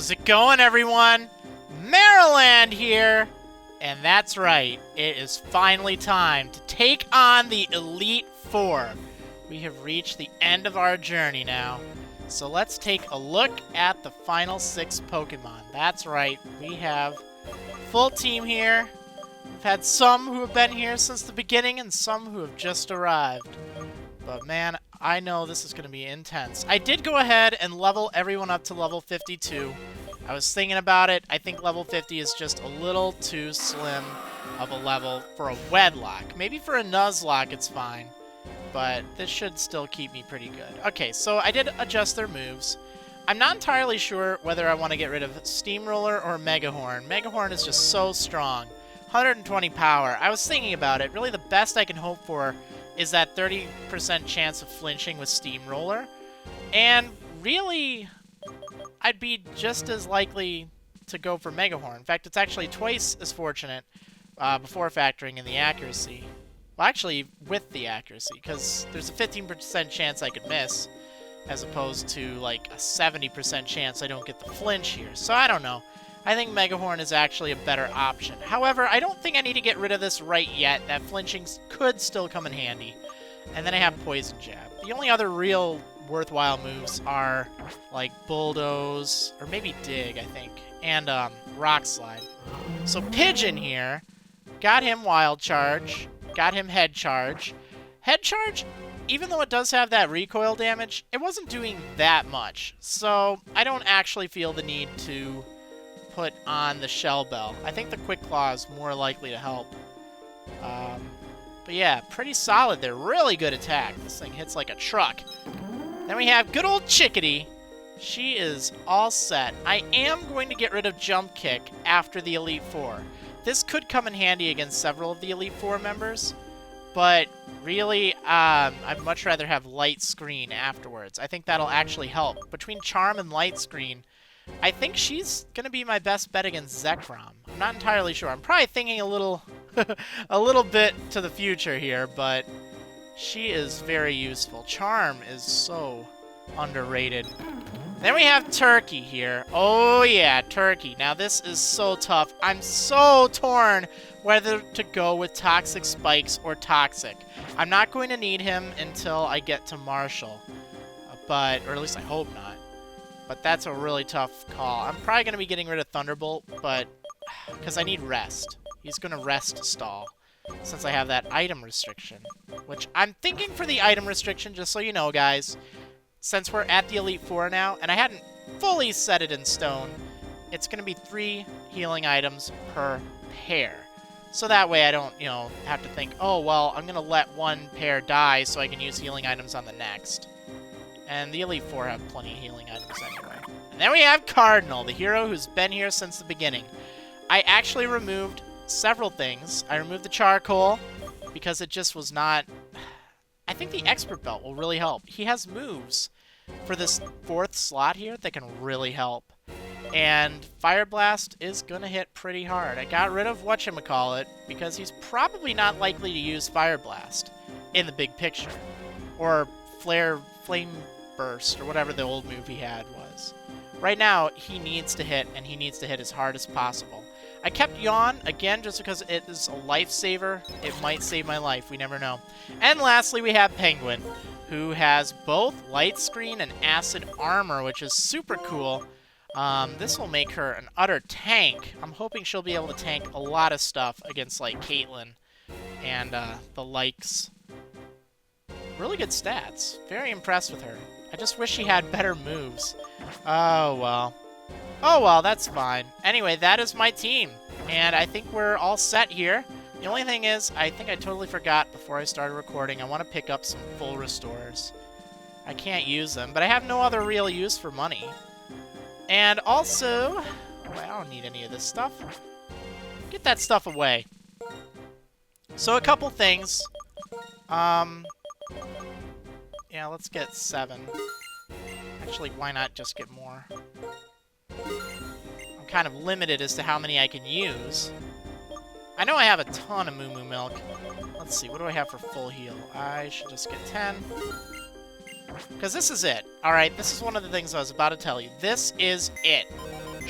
How's it going, everyone? Maryland here! And that's right, it is finally time to take on the Elite Four. We have reached the end of our journey now. So let's take a look at the final 6 Pokemon. That's right, we have full team here. We've had some who have been here since the beginning and some who have just arrived. But man, I know this is going to be intense. I did go ahead and level everyone up to level 52. I was thinking about it. I think level 50 is just a little too slim of a level for a Wedlocke. Maybe for a Nuzlocke it's fine, but this should still keep me pretty good. Okay, so I did adjust their moves. I'm not entirely sure whether I want to get rid of Steamroller or Megahorn. Megahorn is just so strong. 120 power. I was thinking about it. Really the best I can hope for is that 30% chance of flinching with Steamroller. And really, I'd be just as likely to go for Megahorn. In fact, it's actually twice as fortunate before factoring in the accuracy. Well, actually, with the accuracy, because there's a 15% chance I could miss, as opposed to, like, a 70% chance I don't get the flinch here. So I don't know. I think Megahorn is actually a better option. However, I don't think I need to get rid of this right yet. That flinching could still come in handy. And then I have Poison Jab. The only other real worthwhile moves are like Bulldoze, or maybe Dig, I think, and Rock Slide. So Pigeon here, got him Wild Charge, got him Head Charge. Head Charge, even though it does have that recoil damage, it wasn't doing that much. So I don't actually feel the need to put on the Shell Bell. I think the Quick Claw is more likely to help. But yeah, pretty solid. They're really good attack. This thing hits like a truck. Then we have good old Chickadee. She is all set. I am going to get rid of Jump Kick after the Elite Four. This could come in handy against several of the Elite Four members, but really, I'd much rather have Light Screen afterwards. I think that'll actually help. Between Charm and Light Screen, I think she's going to be my best bet against Zekrom. I'm not entirely sure. I'm probably thinking a little bit to the future here, but she is very useful. Charm is so underrated. Then we have Turkey here. Oh yeah, Turkey. Now this is so tough. I'm so torn whether to go with Toxic Spikes or Toxic. I'm not going to need him until I get to Marshall, or at least I hope not. But that's a really tough call. I'm probably going to be getting rid of Thunderbolt, but because I need rest. He's going to rest stall since I have that item restriction, which I'm thinking for the item restriction, just so you know, guys, since we're at the Elite Four now, and I hadn't fully set it in stone, it's going to be 3 healing items per pair. So that way I don't, have to think, oh, well, I'm going to let one pair die so I can use healing items on the next. And the Elite Four have plenty of healing items anyway. And then we have Cardinal, the hero who's been here since the beginning. I actually removed several things. I removed the charcoal because it just was not... I think the Expert Belt will really help. He has moves for this 4th slot here that can really help. And Fire Blast is going to hit pretty hard. I got rid of whatchamacallit because he's probably not likely to use Fire Blast in the big picture. Or Flame Burst, or whatever the old move he had was. Right now, he needs to hit, and he needs to hit as hard as possible. I kept Yawn, again, just because it is a lifesaver. It might save my life, we never know. And lastly, we have Penguin, who has both Light Screen and Acid Armor, which is super cool. This will make her an utter tank. I'm hoping she'll be able to tank a lot of stuff against, like, Caitlyn and the likes. Really good stats. Very impressed with her. I just wish she had better moves. Oh, well. Oh, well, that's fine. Anyway, that is my team. And I think we're all set here. The only thing is, I think I totally forgot before I started recording, I want to pick up some full restores. I can't use them, but I have no other real use for money. And also... Oh, I don't need any of this stuff. Get that stuff away. So, a couple things. Yeah, let's get 7. Actually, why not just get more? I'm kind of limited as to how many I can use. I know I have a ton of Moo Moo Milk. Let's see, what do I have for full heal? I should just get 10. Because this is it. Alright, this is one of the things I was about to tell you. This is it.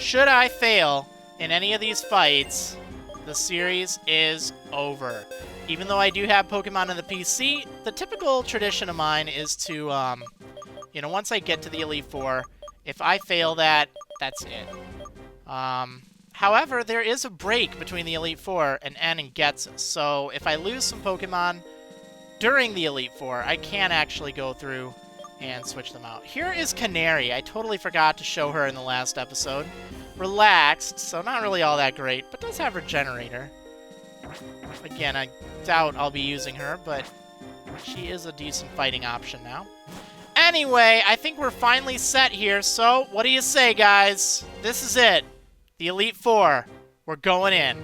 Should I fail in any of these fights, the series is over. Even though I do have Pokemon on the PC, the typical tradition of mine is to, you know, once I get to the Elite Four, if I fail that, that's it. However, there is a break between the Elite Four and N and Getsus, so if I lose some Pokemon during the Elite Four, I can actually go through and switch them out. Here is Canary. I totally forgot to show her in the last episode. Relaxed, so not really all that great, but does have Regenerator. Again, I doubt I'll be using her, but she is a decent fighting option now. Anyway, I think we're finally set here, so what do you say, guys? This is it. The Elite Four. We're going in.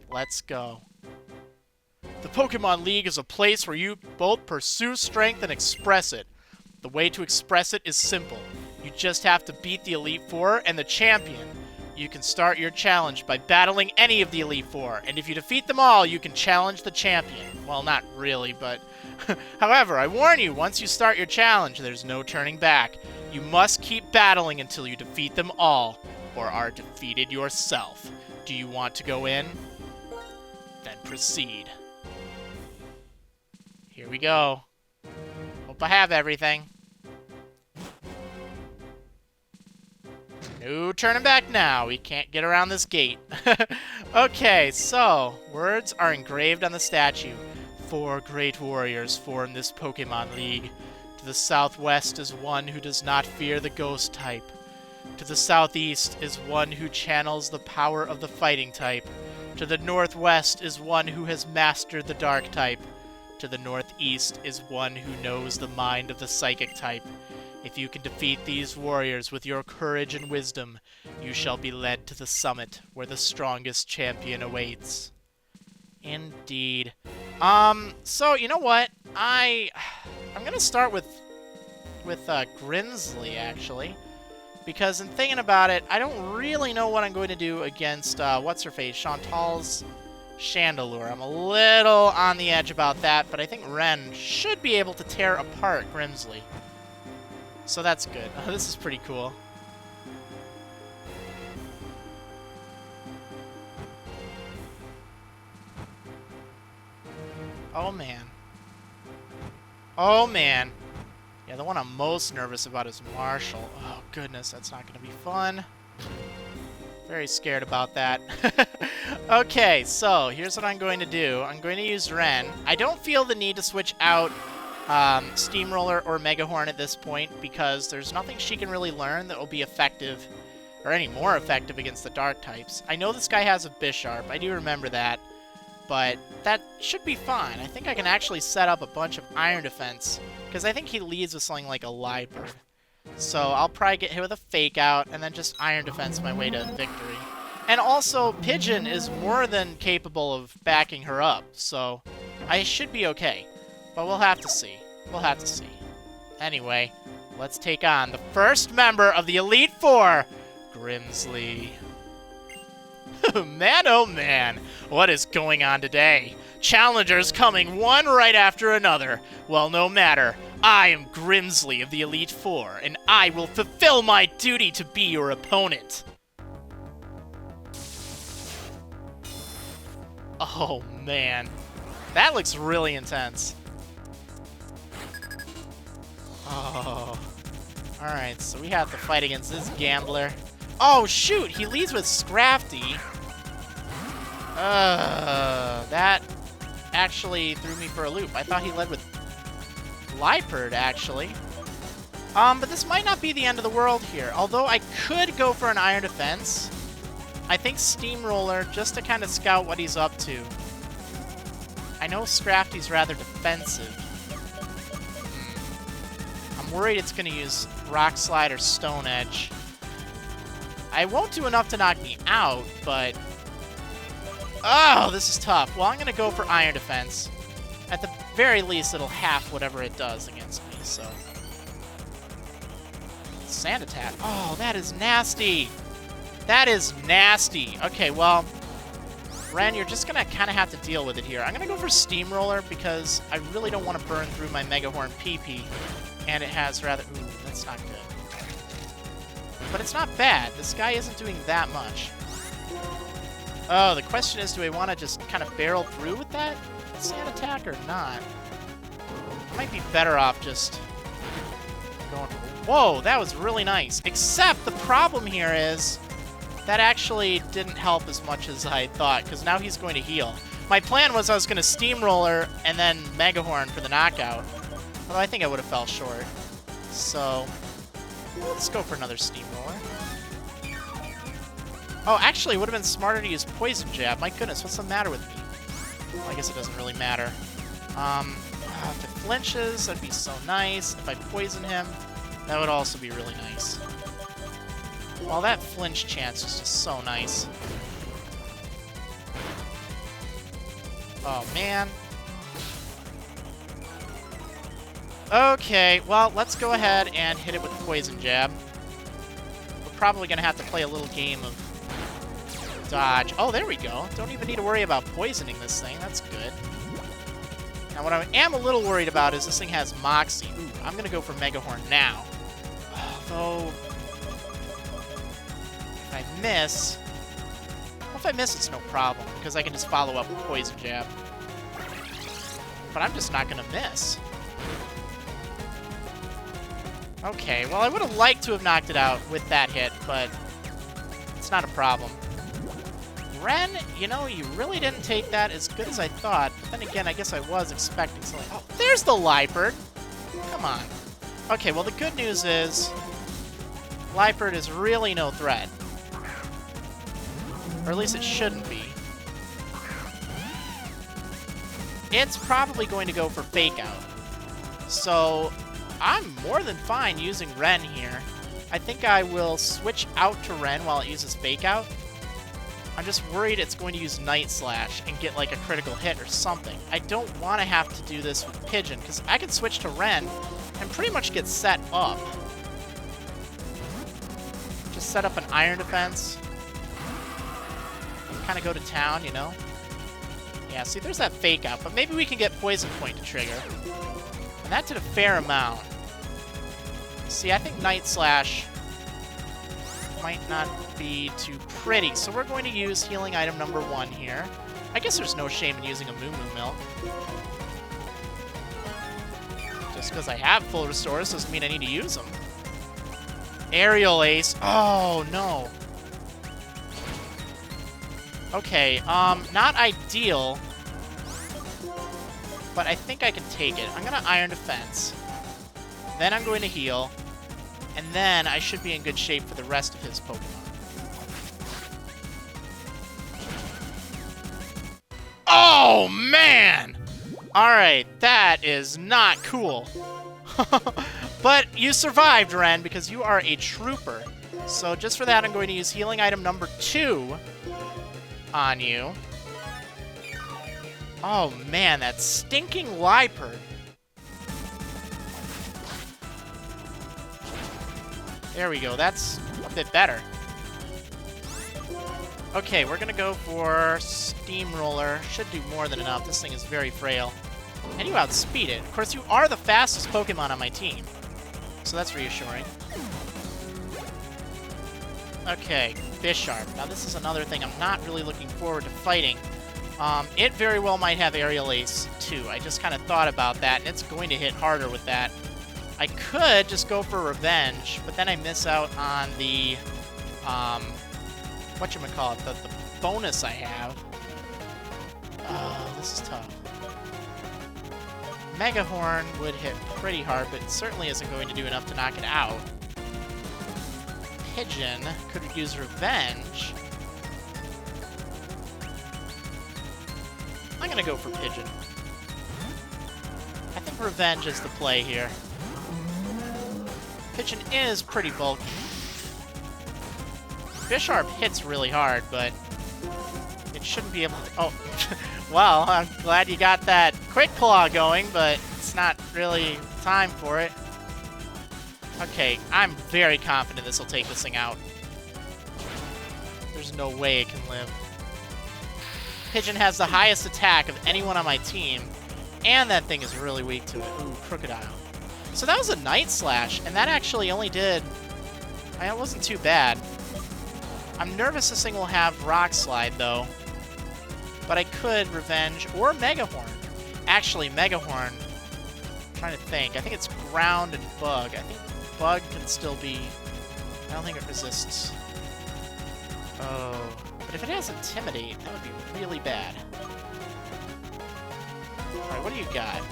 Let's go. The Pokémon League is a place where you both pursue strength and express it. The way to express it is simple. You just have to beat the Elite Four and the champion. You can start your challenge by battling any of the Elite Four, and if you defeat them all, you can challenge the champion. Well, not really, but... However, I warn you, once you start your challenge, there's no turning back. You must keep battling until you defeat them all, or are defeated yourself. Do you want to go in? Then proceed. Here we go. Hope I have everything. No turning back now. We can't get around this gate. Okay, so, words are engraved on the statue. 4 great warriors form this Pokémon League. To the southwest is one who does not fear the ghost type. To the southeast is one who channels the power of the fighting type. To the northwest is one who has mastered the dark type. To the northeast is one who knows the mind of the psychic type. If you can defeat these warriors with your courage and wisdom, you shall be led to the summit where the strongest champion awaits. Indeed. So, you know what? I'm gonna start with Grimsley, actually. Because in thinking about it, I don't really know what I'm going to do against, what's-her-face, Chantal's Chandelure. I'm a little on the edge about that, but I think Ren should be able to tear apart Grimsley. So that's good. This is pretty cool. Oh, man. Oh, man. Yeah, the one I'm most nervous about is Marshall. Oh, goodness, that's not going to be fun. Very scared about that. Okay, so here's what I'm going to do. I'm going to use Ren. I don't feel the need to switch out Steamroller or Megahorn at this point because there's nothing she can really learn that will be effective or any more effective against the dark types. I know this guy has a Bisharp. I do remember that. But that should be fine. I think I can actually set up a bunch of Iron Defense because I think he leads with something like a Liebird. So I'll probably get hit with a Fake Out and then just Iron Defense my way to victory. And also, Pigeon is more than capable of backing her up, so I should be okay. But we'll have to see. We'll have to see. Anyway, let's take on the first member of the Elite Four, Grimsley. Man, oh man, what is going on today? Challengers coming one right after another. Well, no matter. I am Grimsley of the Elite Four, and I will fulfill my duty to be your opponent. Oh, man. That looks really intense. Oh. Alright, so we have to fight against this gambler. Oh, shoot! He leads with Scrafty. That actually threw me for a loop. I thought he led with Liebird, actually. But this might not be the end of the world here. Although I could go for an Iron Defense. I think Steamroller, just to kind of scout what he's up to. I know Scrafty's rather defensive. I'm worried it's going to use Rock Slide or Stone Edge. I won't do enough to knock me out, but... Oh, this is tough. Well, I'm going to go for Iron Defense. At the very least, it'll half whatever it does against me, so... Sand Attack. Oh, that is nasty! That is nasty! Okay, well... Ren, you're just going to kind of have to deal with it here. I'm going to go for Steamroller because I really don't want to burn through my Megahorn PP. And it has rather... Ooh, that's not good. But it's not bad. This guy isn't doing that much. Oh, the question is, do I want to just kind of barrel through with that sand attack or not? I might be better off just going... Whoa, that was really nice. Except the problem here is that actually didn't help as much as I thought, because now he's going to heal. My plan was I was going to Steamroller and then Megahorn for the knockout. Although I think I would have fell short. So, let's go for another Steamroller. Oh, actually, it would have been smarter to use Poison Jab. My goodness, what's the matter with me? Well, I guess it doesn't really matter. If it flinches, that'd be so nice. If I poison him, that would also be really nice. Well, that flinch chance is just so nice. Oh, man. Okay, well, let's go ahead and hit it with Poison Jab. We're probably going to have to play a little game of dodge. Oh, there we go. Don't even need to worry about poisoning this thing. That's good. Now, what I am a little worried about is this thing has Moxie. Ooh, I'm going to go for Megahorn now. Although, if I miss... Well, if I miss, it's no problem, because I can just follow up with Poison Jab. But I'm just not going to miss. Okay, well, I would have liked to have knocked it out with that hit, but it's not a problem. Ren, you know, you really didn't take that as good as I thought. But then again, I guess I was expecting something. Oh, there's the Liepard. Come on. Okay, well, the good news is Liepard is really no threat. Or at least it shouldn't be. It's probably going to go for Fake Out. So I'm more than fine using Ren here. I think I will switch out to Ren while it uses Fake Out. I'm just worried it's going to use Night Slash and get like a critical hit or something. I don't want to have to do this with Pigeon, because I can switch to Ren and pretty much get set up. Just set up an Iron Defense. Kind of go to town, you know? Yeah, see, there's that Fake Out, but maybe we can get Poison Point to trigger. And that did a fair amount. See, I think Night Slash might not be too pretty, so we're going to use healing item number 1 here. I guess there's no shame in using a Moo Moo Milk. Just because I have full restores doesn't mean I need to use them. Aerial Ace. Oh, no. Okay, not ideal, but I think I can take it. I'm going to Iron Defense. Then I'm going to heal. And then I should be in good shape for the rest of his Pokemon. Oh, man! Alright, that is not cool. But you survived, Ren, because you are a trooper. So just for that, I'm going to use healing item number 2 on you. Oh, man, that stinking Liepard. There we go. That's a bit better. Okay, we're going to go for Steamroller. Should do more than enough. This thing is very frail. And you outspeed it. Of course, you are the fastest Pokemon on my team. So that's reassuring. Okay, Bisharp. Now, this is another thing I'm not really looking forward to fighting. It very well might have Aerial Ace, too. I just kind of thought about that, and it's going to hit harder with that. I could just go for Revenge, but then I miss out on the, whatchamacallit, the bonus I have. Oh, this is tough. Megahorn would hit pretty hard, but it certainly isn't going to do enough to knock it out. Pigeon could use Revenge. I'm gonna go for Pigeon. I think Revenge is the play here. Pigeon is pretty bulky. Bisharp hits really hard, but it shouldn't be able to... Oh, well, I'm glad you got that Quick Claw going, but it's not really time for it. Okay, I'm very confident this will take this thing out. There's no way it can live. Pigeon has the highest attack of anyone on my team, and that thing is really weak to it. Ooh, Crocodile. So that was a Night Slash, and that actually only did, It wasn't too bad. I'm nervous this thing will have Rock Slide, though. But I could Revenge or Mega Horn. Actually, Mega Horn, I'm trying to think. I think it's Ground and Bug. I think Bug can still be... I don't think it resists. Oh. But if it has Intimidate, that would be really bad. Alright, what do you got?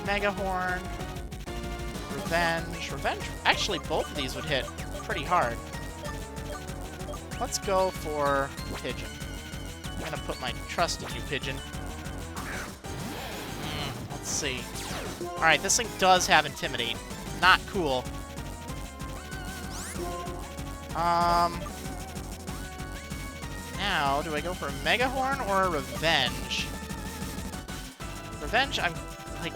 Mega Horn. Revenge. Revenge. Actually, both of these would hit pretty hard. Let's go for Pigeon. I'm gonna put my trust in you, Pigeon. Let's see. Alright, this thing does have Intimidate. Not cool. Now, do I go for a Mega Horn or a Revenge? Revenge, I'm like,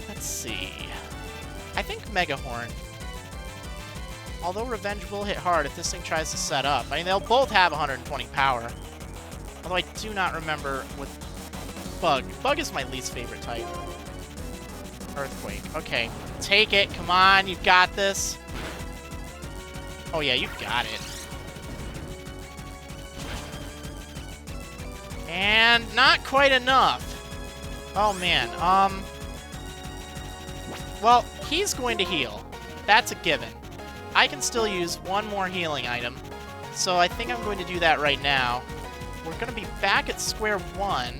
let's see. I think Mega Horn. Although Revenge will hit hard if this thing tries to set up. I mean, they'll both have 120 power. Although I do not remember with Bug. Bug is my least favorite type. Earthquake. Okay. Take it. Come on. You've got this. Oh, yeah. You've got it. And not quite enough. Oh, man. Well, he's going to heal. That's a given. I can still use one more healing item, so I think I'm going to do that right now. We're going to be back at square one.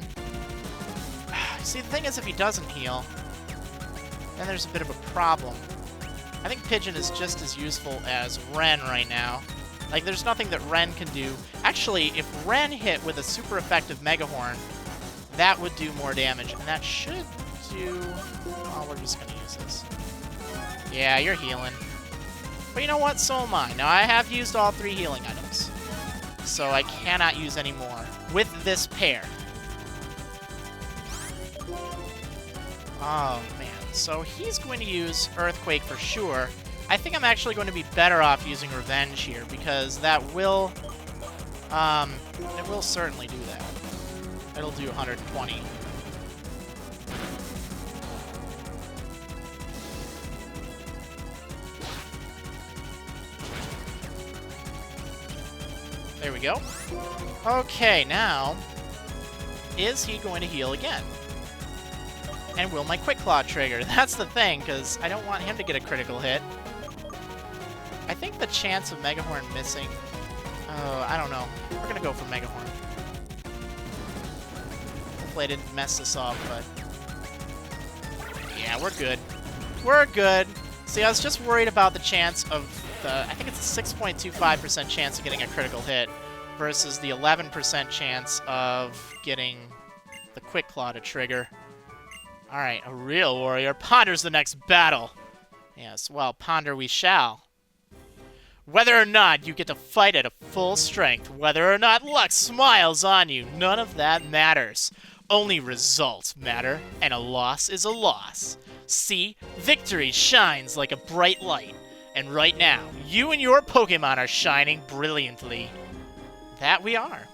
See, the thing is, if he doesn't heal, then there's a bit of a problem. I think Pigeon is just as useful as Ren right now. Like, there's nothing that Ren can do. Actually, if Ren hit with a super effective Mega Horn, that would do more damage, and that should do... Oh, we're just going to use this. Yeah, you're healing. But you know what? So am I. Now, I have used all 3 healing items, so I cannot use any more with this pair. Oh, man. So he's going to use Earthquake for sure. I think I'm actually going to be better off using Revenge here, because that will... it will certainly do that. It'll do 120. There we go. Okay, now, is he going to heal again? And will my Quick Claw trigger? That's the thing, because I don't want him to get a critical hit. I think the chance of Mega Horn missing... Oh, I don't know. We're going to go for Mega Horn. Hopefully I didn't mess this up, but... Yeah, we're good. We're good. See, I was just worried about the chance of... I think it's a 6.25% chance of getting a critical hit versus the 11% chance of getting the Quick Claw to trigger. Alright, a real warrior ponders the next battle. Yes, well, ponder we shall. Whether or not you get to fight at a full strength, whether or not luck smiles on you, none of that matters. Only results matter, and a loss is a loss. See, victory shines like a bright light. And right now, you and your Pokemon are shining brilliantly. That we are.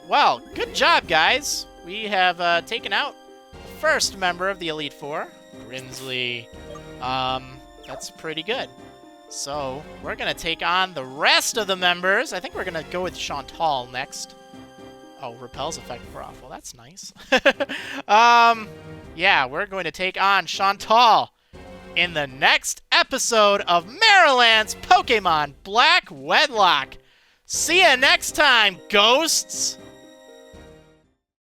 Well, good job, guys. We have taken out the first member of the Elite Four, Grimsley. That's pretty good. So, we're going to take on the rest of the members. I think we're going to go with Chantal next. Oh, Repel's effective for off. Well, that's nice. Yeah, we're going to take on Chantal in the next episode of MARRILAND'S Pokémon Black Wedlocke. See ya next time, ghosts!